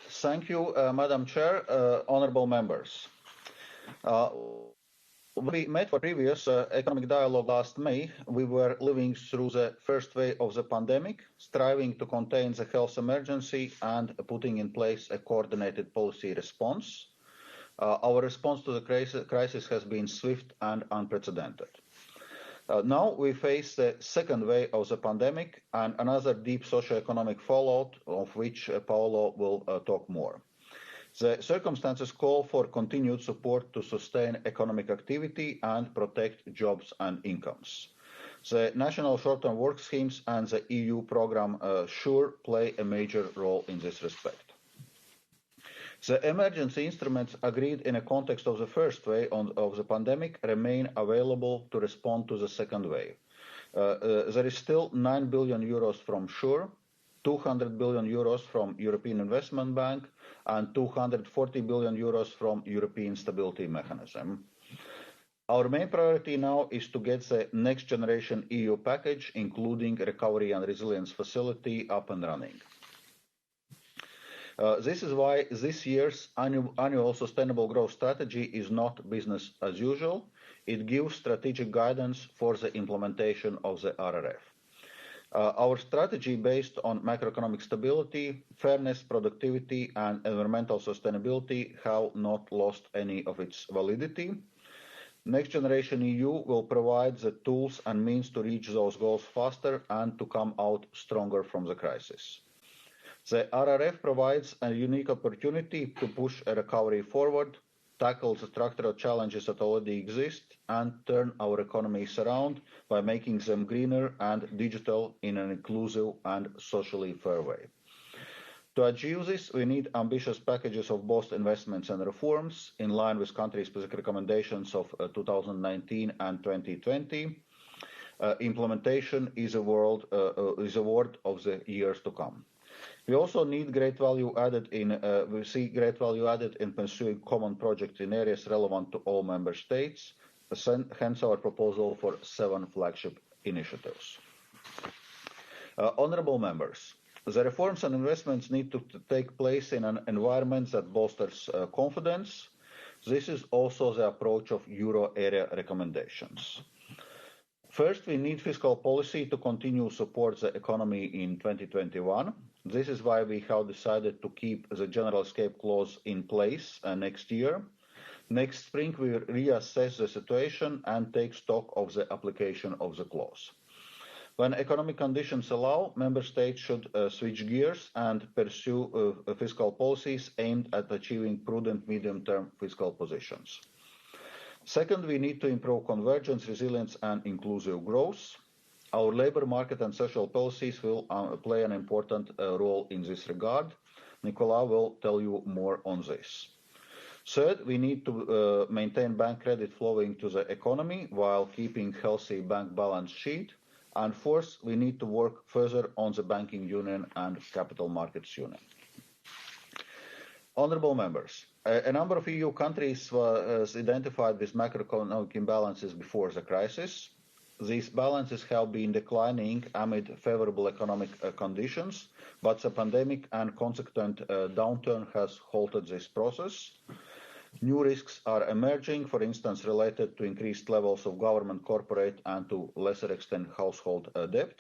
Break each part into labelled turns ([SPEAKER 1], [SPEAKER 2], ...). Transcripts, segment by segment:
[SPEAKER 1] Thank you, Madam Chair, honourable members. When we met for previous economic dialogue last May, we were living through the first wave of the pandemic, striving to contain the health emergency and putting in place a coordinated policy response. Our response to the crisis has been swift and unprecedented. Now we face the second wave of the pandemic and another deep socio-economic fallout, of which Paolo will talk more. The circumstances call for continued support to sustain economic activity and protect jobs and incomes. The national short-term work schemes and the EU program SURE play a major role in this respect. The emergency instruments agreed in the context of the first wave of the pandemic remain available to respond to the second wave. There is still 9 billion euros from SURE, 200 billion euros from European Investment Bank, and 240 billion euros from European Stability Mechanism. Our main priority now is to get the next generation EU package, including Recovery and Resilience Facility, up and running. This is why this year's annual sustainable growth strategy is not business as usual. It gives strategic guidance for the implementation of the RRF. Our strategy based on macroeconomic stability, fairness, productivity, and environmental sustainability have not lost any of its validity. Next Generation EU will provide the tools and means to reach those goals faster and to come out stronger from the crisis. The RRF provides a unique opportunity to push a recovery forward, tackle the structural challenges that already exist, and turn our economies around by making them greener and digital in an inclusive and socially fair way. To achieve this, we need ambitious packages of both investments and reforms in line with country-specific recommendations of 2019 and 2020. Implementation is a word of the years to come. We also need great value added we see great value added in pursuing common projects in areas relevant to all member states, hence our proposal for 7 flagship initiatives. Honourable members, the reforms and investments need to take place in an environment that bolsters confidence. This is also the approach of euro area recommendations. First, we need fiscal policy to continue to support the economy in 2021. This is why we have decided to keep the general escape clause in place next year. Next spring, we will reassess the situation and take stock of the application of the clause. When economic conditions allow, member states should switch gears and pursue fiscal policies aimed at achieving prudent medium-term fiscal positions. Second, we need to improve convergence, resilience, and inclusive growth. Our labour market and social policies will play an important role in this regard. Nicola will tell you more on this. Third, we need to maintain bank credit flowing to the economy while keeping healthy bank balance sheet. And fourth, we need to work further on the banking union and capital markets union. Honourable members, a number of EU countries were identified with macroeconomic imbalances before the crisis. These balances have been declining amid favourable economic conditions, but the pandemic and consequent downturn has halted this process. New risks are emerging, for instance, related to increased levels of government, corporate, and to a lesser extent household debt.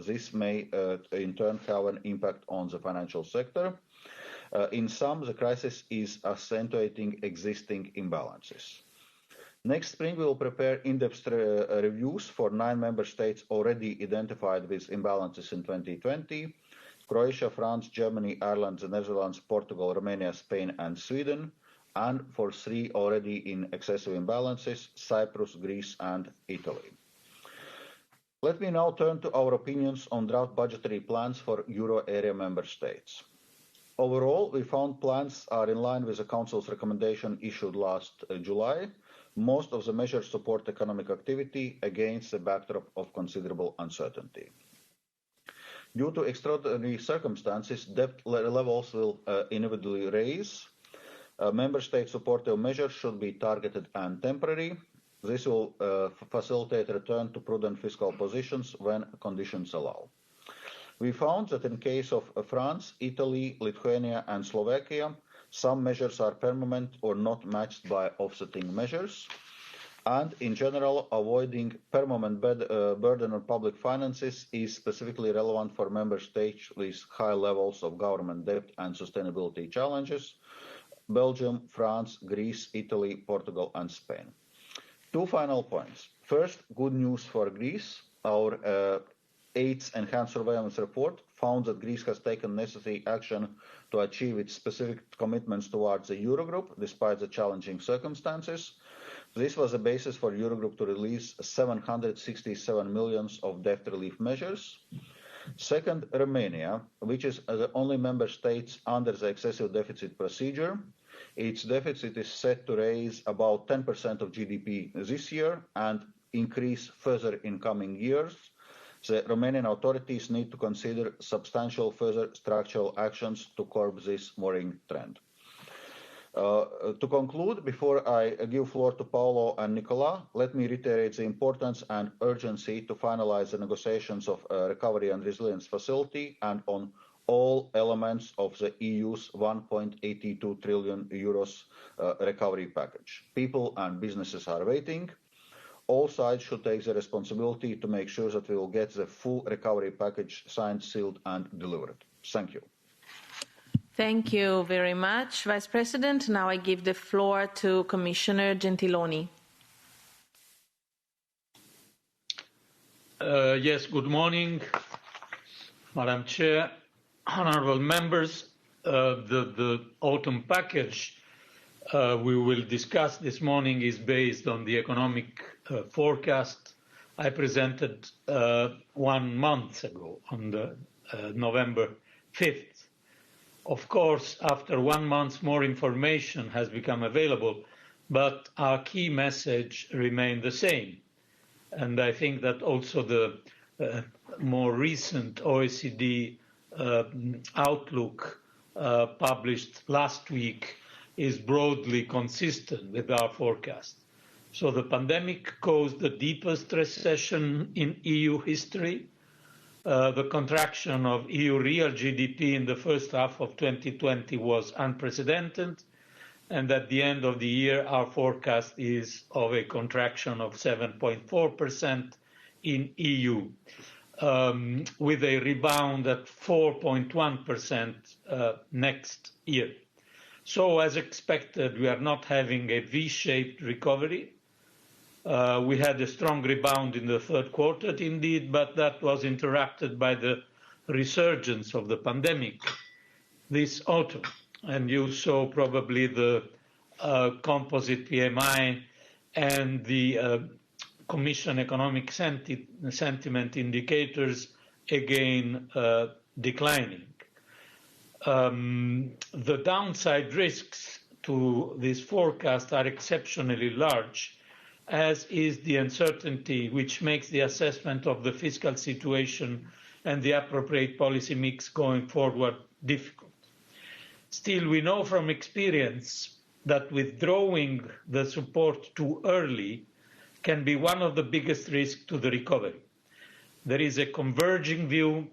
[SPEAKER 1] This may in turn have an impact on the financial sector. In some, the crisis is accentuating existing imbalances. Next spring, we will prepare in-depth reviews for 9 member states already identified with imbalances in 2020: Croatia, France, Germany, Ireland, the Netherlands, Portugal, Romania, Spain, and Sweden, and for 3 already in excessive imbalances: Cyprus, Greece, and Italy. Let me now turn to our opinions on draft budgetary plans for euro area member states. Overall, we found plans are in line with the Council's recommendation issued last July. Most of the measures support economic activity against the backdrop of considerable uncertainty. Due to extraordinary circumstances, debt levels will inevitably raise. Member state supportive measures should be targeted and temporary. This will facilitate return to prudent fiscal positions when conditions allow. We found that in case of France, Italy, Lithuania, and Slovakia, some measures are permanent or not matched by offsetting measures. And in general, avoiding permanent burden on public finances is specifically relevant for member states with high levels of government debt and sustainability challenges: Belgium, France, Greece, Italy, Portugal, and Spain. Two final points. First, good news for Greece. Our AIDS Enhanced Surveillance report found that Greece has taken necessary action to achieve its specific commitments towards the Eurogroup, despite the challenging circumstances. This was the basis for Eurogroup to release 767 million of debt relief measures. Second, Romania, which is the only member state under the excessive deficit procedure. Its deficit is set to raise about 10% of GDP this year and increase further in coming years. The Romanian authorities need to consider substantial further structural actions to curb this worrying trend. To conclude, before I give floor to Paolo and Nicola, let me reiterate the importance and urgency to finalize the negotiations of Recovery and Resilience Facility and on all elements of the EU's 1.82 trillion euros recovery package. People and businesses are waiting. All sides should take the responsibility to make sure that we will get the full recovery package signed, sealed, and delivered. Thank you.
[SPEAKER 2] Thank you very much, Vice President. Now I give the floor to Commissioner Gentiloni.
[SPEAKER 3] Yes, good morning, Madam Chair, honorable members. The autumn package we will discuss this morning is based on the economic forecast I presented 1 month ago on November 5th. Of course, after 1 month, more information has become available, but our key message remained the same. And I think that also the more recent OECD outlook published last week is broadly consistent with our forecast. So the pandemic caused the deepest recession in EU history. The contraction of EU real GDP in the first half of 2020 was unprecedented, and at the end of the year, our forecast is of a contraction of 7.4% in EU, with a rebound at 4.1% next year. So, as expected, we are not having a V-shaped recovery. We had a strong rebound in the third quarter, indeed, but that was interrupted by the resurgence of the pandemic this autumn. And you saw probably the composite PMI and the Commission economic sentiment indicators again declining. The downside risks to this forecast are exceptionally large, as is the uncertainty which makes the assessment of the fiscal situation and the appropriate policy mix going forward difficult. Still, we know from experience that withdrawing the support too early can be one of the biggest risks to the recovery. There is a converging view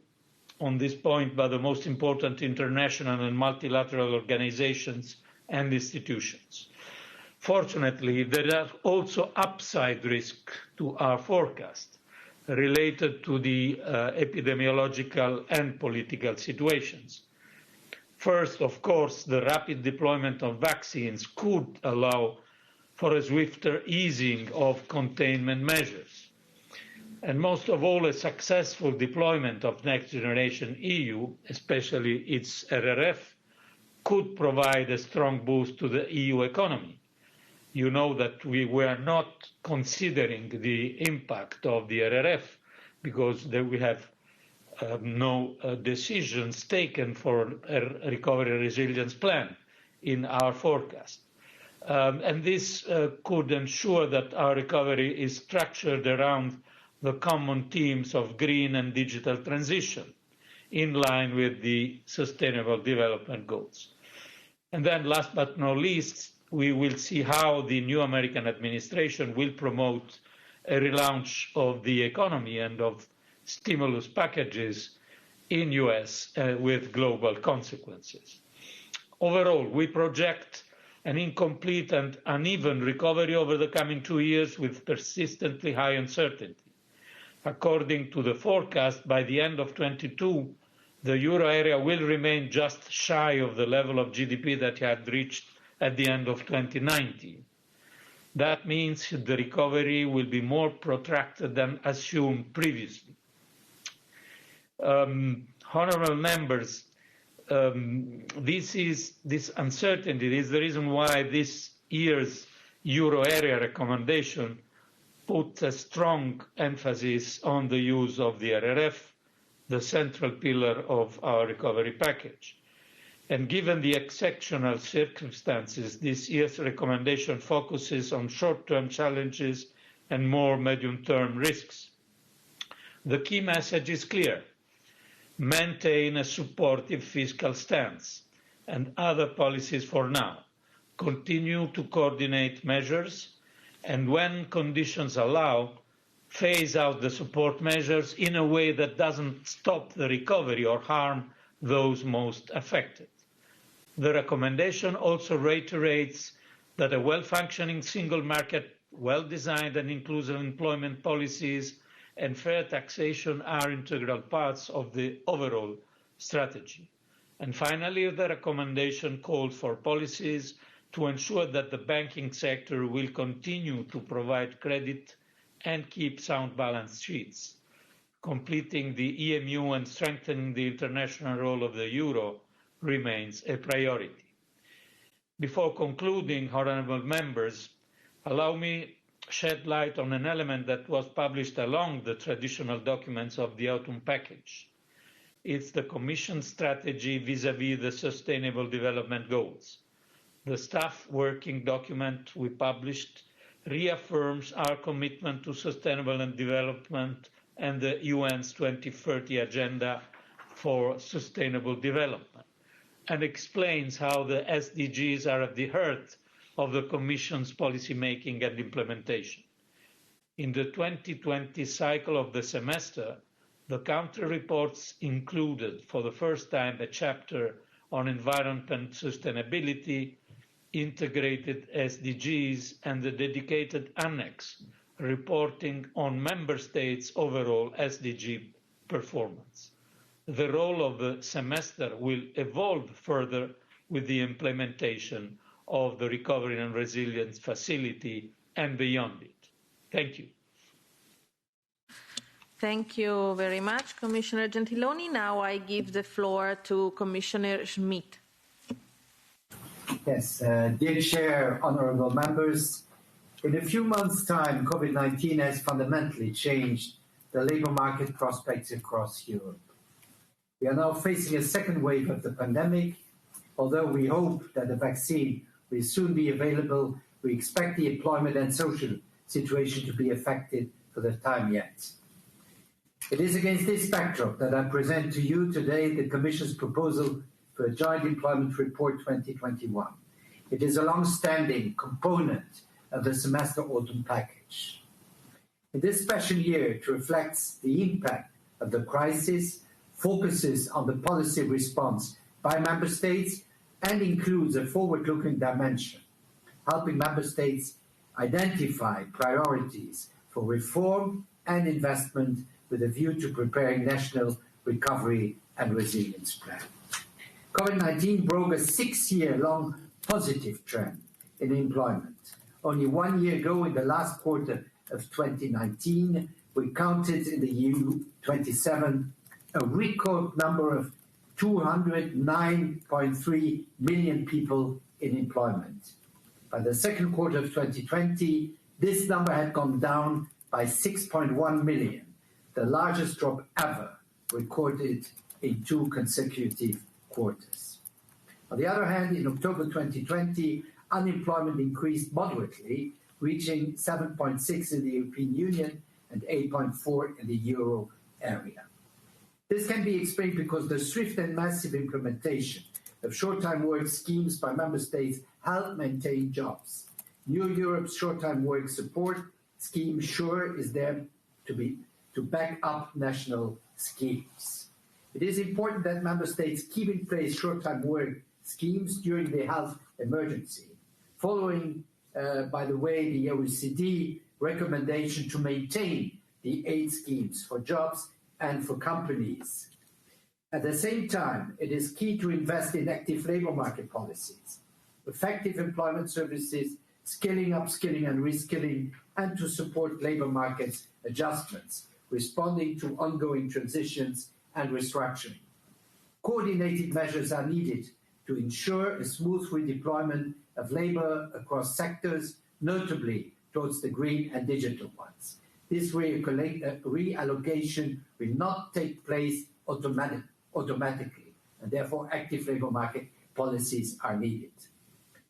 [SPEAKER 3] on this point by the most important international and multilateral organizations and institutions. Fortunately, there are also upside risks to our forecast related to the epidemiological and political situations. First, of course, the rapid deployment of vaccines could allow for a swifter easing of containment measures. And most of all, a successful deployment of Next Generation EU, especially its RRF, could provide a strong boost to the EU economy. You know that we were not considering the impact of the RRF because we have no decisions taken for a recovery and resilience plan in our forecast. And this could ensure that our recovery is structured around the common themes of green and digital transition, in line with the Sustainable Development Goals. And then last but not least, we will see how the new American administration will promote a relaunch of the economy and of stimulus packages in US with global consequences. Overall, we project an incomplete and uneven recovery over the coming 2 years with persistently high uncertainty. According to the forecast, by the end of 2022, the euro area will remain just shy of the level of GDP that it had reached at the end of 2019. That means the recovery will be more protracted than assumed previously. Honourable members, this uncertainty is the reason why this year's euro area recommendation put a strong emphasis on the use of the RRF, the central pillar of our recovery package. And given the exceptional circumstances, this year's recommendation focuses on short-term challenges and more medium-term risks. The key message is clear: maintain a supportive fiscal stance and other policies for now. Continue to coordinate measures, and when conditions allow, phase out the support measures in a way that doesn't stop the recovery or harm those most affected. The recommendation also reiterates that a well-functioning single market, well-designed and inclusive employment policies, and fair taxation are integral parts of the overall strategy. And finally, the recommendation calls for policies to ensure that the banking sector will continue to provide credit and keep sound balance sheets. Completing the EMU and strengthening the international role of the euro remains a priority. Before concluding, honourable members, allow me shed light on an element that was published along the traditional documents of the autumn package. It's the Commission strategy vis-à-vis the Sustainable Development Goals. The staff working document we published reaffirms our commitment to sustainable development and the UN's 2030 Agenda for Sustainable Development, and explains how the SDGs are at the heart of the Commission's policy making and implementation. In the 2020 cycle of the semester, the country reports included for the first time a chapter on environment and sustainability, integrated SDGs, and the dedicated annex reporting on member states' overall SDG performance. The role of the semester will evolve further with the implementation of the Recovery and Resilience Facility and beyond it. Thank you.
[SPEAKER 2] Thank you very much, Commissioner Gentiloni. Now I give the floor to Commissioner Schmit.
[SPEAKER 4] Yes, dear Chair, honourable members, in a few months' time, COVID-19 has fundamentally changed the labour market prospects across Europe. We are now facing a second wave of the pandemic. Although we hope that the vaccine will soon be available, we expect the employment and social situation to be affected for the time yet. It is against this backdrop that I present to you today the Commission's proposal for a Joint Employment Report 2021. It is a long-standing component of the semester autumn package. In this special year, it reflects the impact of the crisis, focuses on the policy response by member states, and includes a forward-looking dimension, helping member states identify priorities for reform and investment with a view to preparing national recovery and resilience plans. COVID-19 broke a 6-year-long positive trend in employment. Only 1 year ago, in the last quarter of 2019, we counted in the EU27 a record number of 209.3 million people in employment. By the second quarter of 2020, this number had gone down by 6.1 million, the largest drop ever recorded in 2 consecutive quarters. On the other hand, in October 2020, unemployment increased moderately, reaching 7.6 in the European Union and 8.4 in the euro area. This can be explained because the swift and massive implementation of short-time work schemes by member states helped maintain jobs. New Europe's short-time work support scheme SURE is there to back up national schemes. It is important that member states keep in place short-time work schemes during the health emergency, following, by the way, the OECD recommendation to maintain the aid schemes for jobs and for companies. At the same time, it is key to invest in active labour market policies, effective employment services, skilling, upskilling and reskilling, and to support labour markets adjustments, responding to ongoing transitions and restructuring. Coordinated measures are needed to ensure a smooth redeployment of labour across sectors, notably towards the green and digital ones. This reallocation will not take place automatically, and therefore active labour market policies are needed.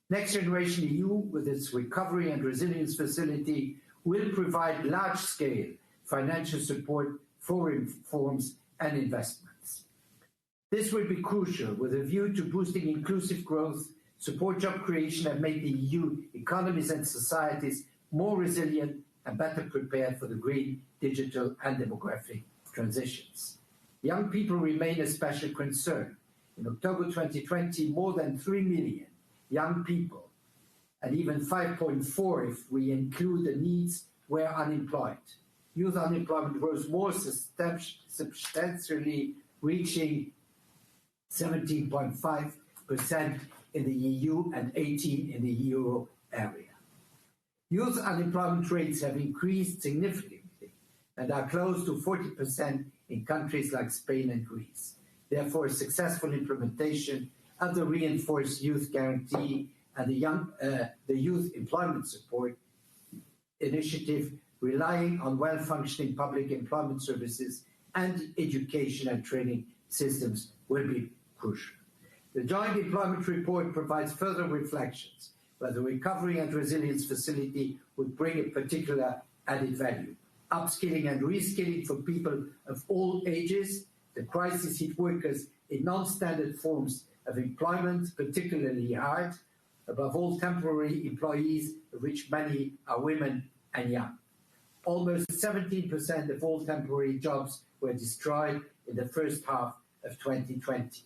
[SPEAKER 4] Next Generation EU, with its Recovery and Resilience Facility, will provide large-scale financial support for reforms and investments. This will be crucial with a view to boosting inclusive growth, support job creation and make the EU economies and societies more resilient and better prepared for the green, digital and demographic transitions. Young people remain a special concern. In October 2020, more than 3 million young people, and even 5.4 if we include the needs, were unemployed. Youth unemployment rose more substantially, reaching 17.5% in the EU and 18% in the euro area. Youth unemployment rates have increased significantly and are close to 40% in countries like Spain and Greece. Therefore, a successful implementation of the reinforced youth guarantee and the youth employment support initiative, relying on well-functioning public employment services and education and training systems, will be crucial. The Joint Employment Report provides further reflections where the Recovery and Resilience Facility would bring a particular added value. Upskilling and reskilling for people of all ages, the crisis hit workers in non-standard forms of employment particularly hard, above all temporary employees, of which many are women and young. Almost 17% of all temporary jobs were destroyed in the first half of 2020.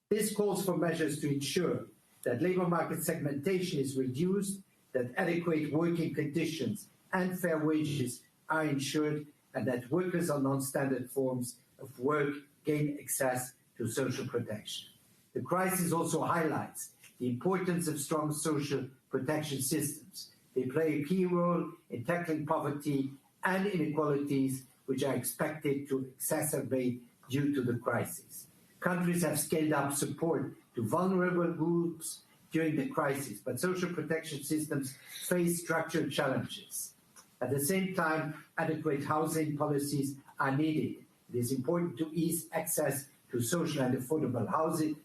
[SPEAKER 4] This calls for measures to ensure that labour market segmentation is reduced, that adequate working conditions and fair wages are ensured, and that workers on non-standard forms of work gain access to social protection. The crisis also highlights the importance of strong social protection systems. They play a key role in tackling poverty and inequalities, which are expected to exacerbate due to the crisis. Countries have scaled up support to vulnerable groups during the crisis, but social protection systems face structural challenges. At the same time, adequate housing policies are needed. It is important to ease access to social and affordable housing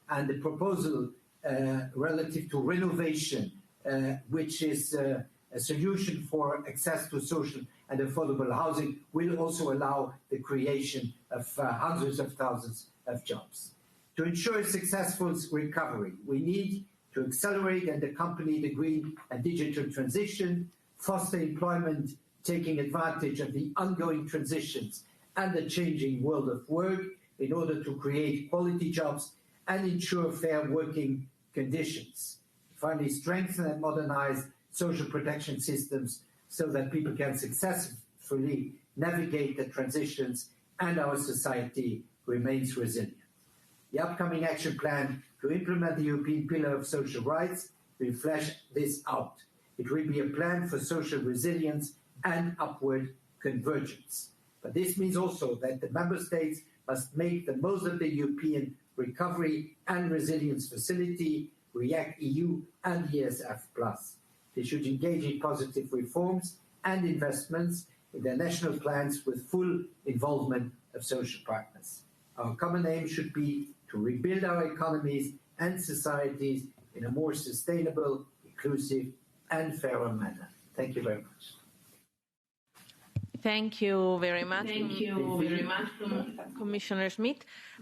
[SPEAKER 4] and the proposal relative to renovation, which is a solution for access to social and affordable housing, will also allow the creation of hundreds of thousands of jobs. To ensure a successful recovery, we need to accelerate and accompany the green and digital transition, foster employment, taking advantage of the ongoing transitions and the changing world of work in order to create quality jobs and ensure fair working conditions. Finally, strengthen and modernize social protection systems so that people can successfully navigate the transitions and our society remains resilient. The upcoming action plan to implement the European Pillar of Social Rights will flesh this out. It will be a plan for social resilience and upward convergence. But this means also that the Member States must make the most of the European Recovery and Resilience Facility, REACT-EU and ESF+. They should engage in positive reforms and investments in their national plans with full involvement of social partners. Our common aim should be to rebuild our economies and societies in a more sustainable, inclusive and fairer manner. Thank you very much.
[SPEAKER 2] Thank you very much. Commissioner Schmit.